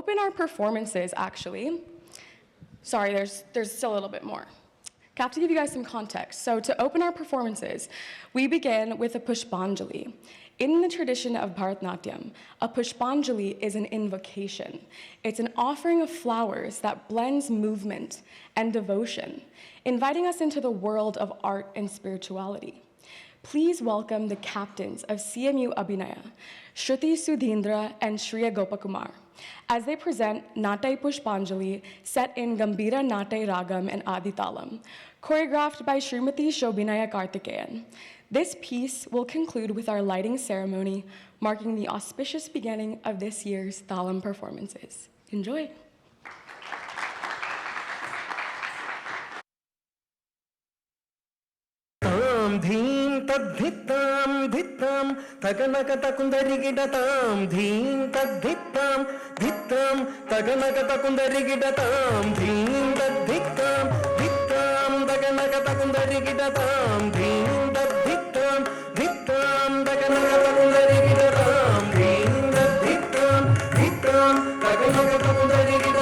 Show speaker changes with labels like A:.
A: open our performances, actually, sorry, there's still a little bit more. I have to give you guys some context. So to open our performances, we begin with a Pushpanjali. In the tradition of Bharatanatyam, a Pushpanjali is an invocation. It's an offering of flowers that blends movement and devotion, inviting us into the world of art and spirituality. Please welcome the captains of CMU Abhinaya, Shruti Sudhindra and Shriya Gopakumar, as they present Natai Pushpanjali set in Gambira Natai Ragam and Aditalam, choreographed by Srimati Shobhinaya Karthikeyan. This piece will conclude with our lighting ceremony, marking the auspicious beginning of this year's Thalam performances. Enjoy.
B: धीं तद्धित्तां धित्तां तगनकतकुन्दरिगिडतां धीं तद्धित्तां धित्तां तगनकतकुन्दरिगिडतां धीं तद्धित्तां धित्तां तगनकतकुन्दरिगिडतां धीं तद्धित्तां धित्तां तगनकतकुन्दरिगिडतां धीं तद्धित्तां धित्तां तगनकतकुन्दरिगिडतां